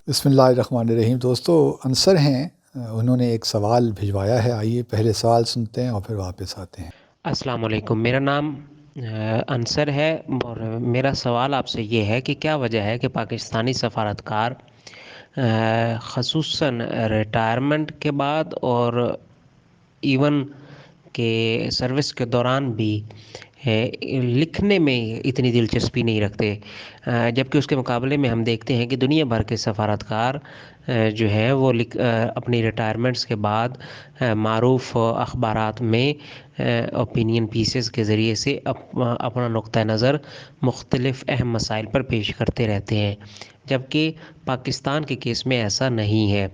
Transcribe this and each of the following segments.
بسم اللہ الرحمن الرحیم۔ دوستو، انصر ہیں، انہوں نے ایک سوال بھجوایا ہے۔ آئیے پہلے سوال سنتے ہیں اور پھر واپس آتے ہیں۔ السلام علیکم، میرا نام انصر ہے اور میرا سوال آپ سے یہ ہے کہ کیا وجہ ہے کہ پاکستانی سفارتکار خصوصاً ریٹائرمنٹ کے بعد اور ایون کہ سروس کے دوران بھی لکھنے میں اتنی دلچسپی نہیں رکھتے، جبکہ اس کے مقابلے میں ہم دیکھتے ہیں کہ دنیا بھر کے سفارتکار جو ہیں وہ اپنی ریٹائرمنٹس کے بعد معروف اخبارات میں اوپینین پیسز کے ذریعے سے اپنا نقطہ نظر مختلف اہم مسائل پر پیش کرتے رہتے ہیں، جبکہ پاکستان کے کیس میں ایسا نہیں ہے۔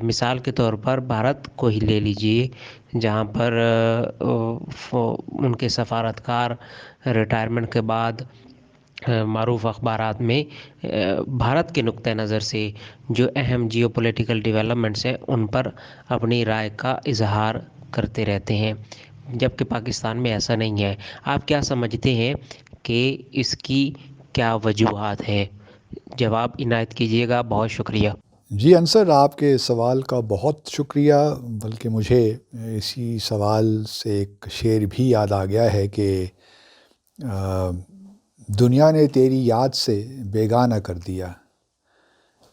مثال کے طور پر بھارت کو ہی لے لیجئے، جہاں پر ان کے سفارتکار ریٹائرمنٹ کے بعد معروف اخبارات میں بھارت کے نقطہ نظر سے جو اہم جیو پولیٹیکل ڈیولپمنٹس ہیں ان پر اپنی رائے کا اظہار کرتے رہتے ہیں، جبکہ پاکستان میں ایسا نہیں ہے۔ آپ کیا سمجھتے ہیں کہ اس کی کیا وجوہات ہیں؟ جواب عنایت کیجیے گا، بہت شکریہ۔ جی انصر، آپ کے سوال کا بہت شکریہ۔ بلکہ مجھے اسی سوال سے ایک شعر بھی یاد آ گیا ہے کہ دنیا نے تیری یاد سے بیگانہ کر دیا،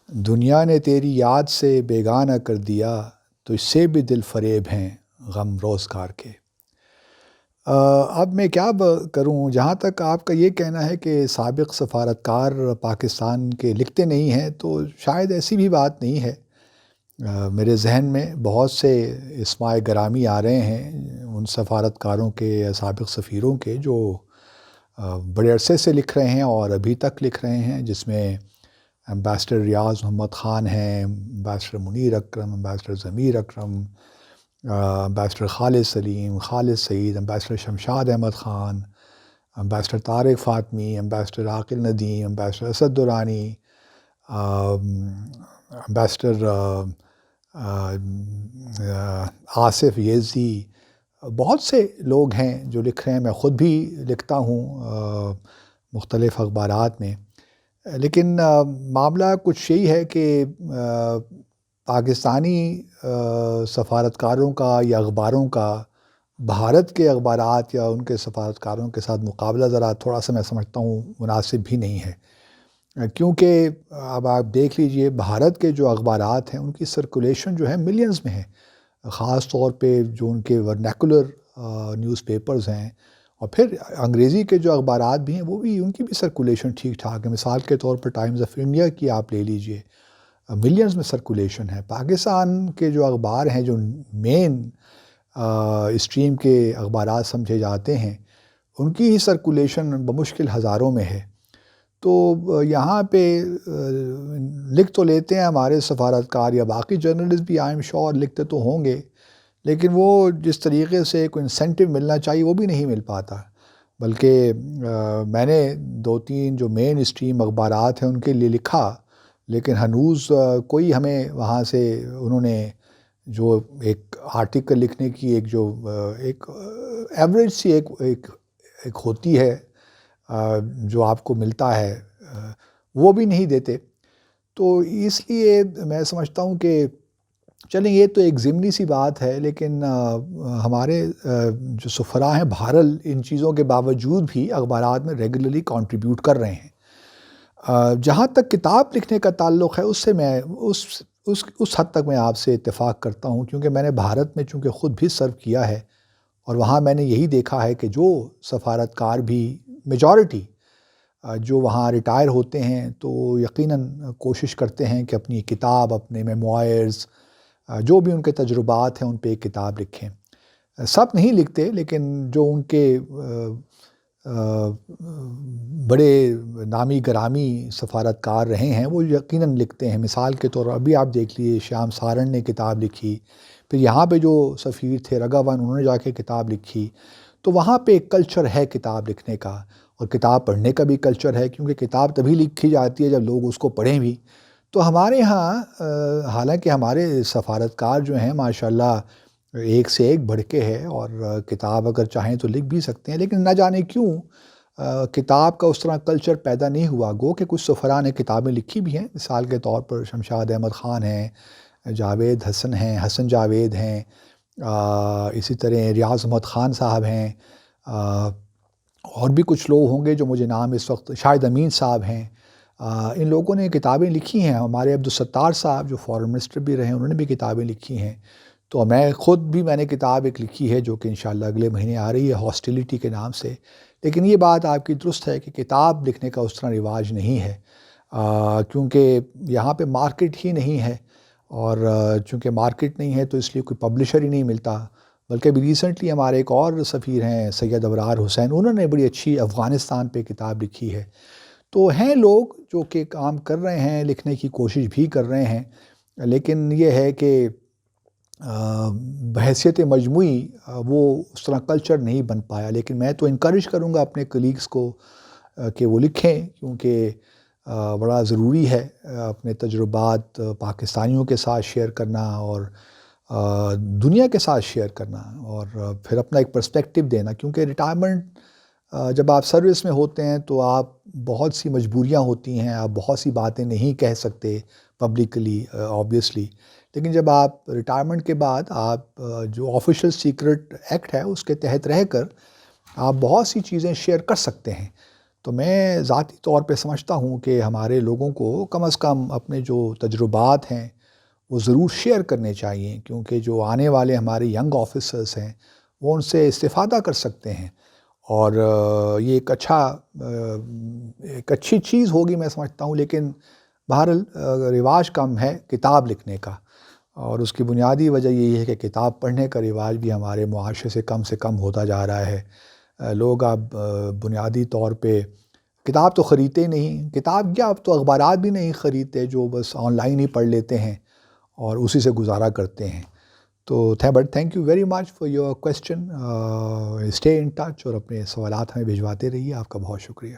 دنیا نے تیری یاد سے بیگانہ کر دیا، تو اس سے بھی دل فریب ہیں غم روزگار کے۔ اب میں کیا کروں؟ جہاں تک آپ کا یہ کہنا ہے کہ سابق سفارتکار پاکستان کے لکھتے نہیں ہیں، تو شاید ایسی بھی بات نہیں ہے۔ میرے ذہن میں بہت سے اسماء گرامی آ رہے ہیں ان سفارتکاروں کے یا سابق سفیروں کے جو بڑے عرصے سے لکھ رہے ہیں اور ابھی تک لکھ رہے ہیں، جس میں امبیسڈر ریاض محمد خان ہیں، ambassador Munir Akram, ambassador Zamir Akram, ambassador Khalid Salim, Khalid Saeed, ambassador Shamshad Ahmad Khan, ambassador Tariq Fatemi, ambassador Aqil Nadeem, ambassador Asad Durrani, ambassador Asif Yazdi, بہت سے لوگ ہیں جو لکھ رہے ہیں۔ میں خود بھی لکھتا ہوں مختلف اخبارات میں، لیکن معاملہ کچھ یہی ہے کہ پاکستانی سفارتکاروں کا یا اخباروں کا بھارت کے اخبارات یا ان کے سفارتکاروں کے ساتھ مقابلہ ذرا تھوڑا سا میں سمجھتا ہوں مناسب بھی نہیں ہے، کیونکہ اب آپ دیکھ لیجئے بھارت کے جو اخبارات ہیں ان کی سرکولیشن جو ہے ملینز میں ہے، خاص طور پہ جو ان کے ورنیکولر نیوز پیپرز ہیں، اور پھر انگریزی کے جو اخبارات بھی ہیں وہ بھی ان کی بھی سرکولیشن ٹھیک ٹھاک ہے۔ مثال کے طور پر ٹائمز آف انڈیا کی آپ لے لیجئے، ملینز میں سرکولیشن ہے۔ پاکستان کے جو اخبار ہیں جو مین اسٹریم کے اخبارات سمجھے جاتے ہیں، ان کی ہی سرکولیشن بمشکل ہزاروں میں ہے۔ تو یہاں پہ لکھ تو لیتے ہیں ہمارے سفارتکار یا باقی جرنلسٹ بھی، آئی ایم شور لکھتے تو ہوں گے، لیکن وہ جس طریقے سے کوئی انسینٹیو ملنا چاہیے وہ بھی نہیں مل پاتا۔ بلکہ میں نے 2-3 جو مین اسٹریم اخبارات ہیں ان کے لیے لکھا، لیکن ہنوز کوئی ہمیں وہاں سے انہوں نے جو ایک آرٹیکل لکھنے کی ایک ایوریج سی ایک ہوتی ہے جو آپ کو ملتا ہے، وہ بھی نہیں دیتے۔ تو اس لیے میں سمجھتا ہوں کہ چلیں یہ تو ایک ضمنی سی بات ہے، لیکن ہمارے جو سفراء ہیں بہرحال ان چیزوں کے باوجود بھی اخبارات میں ریگولرلی کنٹریبیوٹ کر رہے ہیں۔ جہاں تک کتاب لکھنے کا تعلق ہے، اس سے میں اس حد تک میں آپ سے اتفاق کرتا ہوں، کیونکہ میں نے بھارت میں چونکہ خود بھی سرو کیا ہے، اور وہاں میں نے یہی دیکھا ہے کہ جو سفارتکار بھی میجورٹی جو وہاں ریٹائر ہوتے ہیں تو یقیناً کوشش کرتے ہیں کہ اپنی کتاب، اپنے میموائرز، جو بھی ان کے تجربات ہیں ان پہ ایک کتاب لکھیں۔ سب نہیں لکھتے، لیکن جو ان کے بڑے نامی گرامی سفارتکار رہے ہیں وہ یقیناً لکھتے ہیں۔ مثال کے طور پر ابھی آپ دیکھ لیجیے شیام سارن نے کتاب لکھی، پھر یہاں پہ جو سفیر تھے رگھاون، انہوں نے جا کے کتاب لکھی۔ تو وہاں پہ ایک کلچر ہے کتاب لکھنے کا، اور کتاب پڑھنے کا بھی کلچر ہے، کیونکہ کتاب تبھی لکھی جاتی ہے جب لوگ اس کو پڑھیں بھی۔ تو ہمارے ہاں حالانکہ ہمارے سفارتکار جو ہیں ماشاءاللہ ایک سے ایک بڑھ کے ہے، اور کتاب اگر چاہیں تو لکھ بھی سکتے ہیں، لیکن نہ جانے کیوں کتاب کا اس طرح کلچر پیدا نہیں ہوا، گو کہ کچھ سفراء نے کتابیں لکھی بھی ہیں، مثال کے طور پر شمشاد احمد خان ہیں، جاوید حسن ہیں، حسن جاوید ہیں، اسی طرح ریاض احمد خان صاحب ہیں، اور بھی کچھ لوگ ہوں گے جو مجھے نام اس وقت، شاہد امین صاحب ہیں، ان لوگوں نے کتابیں لکھی ہیں. ہمارے عبدالستار صاحب جو فارن منسٹر بھی رہے ہیں، انہوں نے بھی کتابیں لکھی ہیں. تو میں نے کتاب ایک لکھی ہے جو کہ انشاءاللہ اگلے مہینے آ رہی ہے، ہاسٹیلیٹی کے نام سے. لیکن یہ بات آپ کی درست ہے کہ کتاب لکھنے کا اس طرح رواج نہیں ہے، کیونکہ یہاں پہ مارکیٹ ہی نہیں ہے، اور چونکہ مارکیٹ نہیں ہے تو اس لیے کوئی پبلشر ہی نہیں ملتا. بلکہ ابھی ریسنٹلی ہمارے ایک اور سفیر ہیں سید ابرار حسین، انہوں نے بڑی اچھی افغانستان پہ کتاب لکھی ہے. تو ہیں لوگ جو کہ کام کر رہے ہیں، لکھنے کی کوشش بھی کر رہے ہیں، لیکن یہ ہے کہ بحیثیت مجموعی وہ اس طرح کلچر نہیں بن پایا. لیکن میں تو انکریج کروں گا اپنے کلیگز کو کہ وہ لکھیں، کیونکہ بڑا ضروری ہے اپنے تجربات پاکستانیوں کے ساتھ شیئر کرنا، اور دنیا کے ساتھ شیئر کرنا، اور پھر اپنا ایک پرسپیکٹیو دینا. کیونکہ ریٹائرمنٹ جب آپ سروس میں ہوتے ہیں تو آپ بہت سی مجبوریاں ہوتی ہیں، آپ بہت سی باتیں نہیں کہہ سکتے پبلکلی آبویسلی. لیکن جب آپ ریٹائرمنٹ کے بعد آپ جو آفیشیل سیکرٹ ایکٹ ہے اس کے تحت رہ کر آپ بہت سی چیزیں شیئر کر سکتے ہیں. تو میں ذاتی طور پہ سمجھتا ہوں کہ ہمارے لوگوں کو کم از کم اپنے جو تجربات ہیں وہ ضرور شیئر کرنے چاہیے، کیونکہ جو آنے والے ہمارے ینگ آفیسرز ہیں وہ ان سے استفادہ کر سکتے ہیں. اور یہ ایک اچھی چیز ہوگی میں سمجھتا ہوں. لیکن بہرحال رواج کم ہے کتاب لکھنے کا، اور اس کی بنیادی وجہ یہی ہے کہ کتاب پڑھنے کا رواج بھی ہمارے معاشرے سے کم ہوتا جا رہا ہے. لوگ اب بنیادی طور پہ کتاب تو خریدتے ہی نہیں. کتاب کیا، اب تو اخبارات بھی نہیں خریدتے، جو بس آن لائن ہی پڑھ لیتے ہیں اور اسی سے گزارا کرتے ہیں. تو but thank you very much for your question. Stay in touch اور اپنے سوالات ہمیں بھجواتے رہیے. آپ کا بہت شکریہ.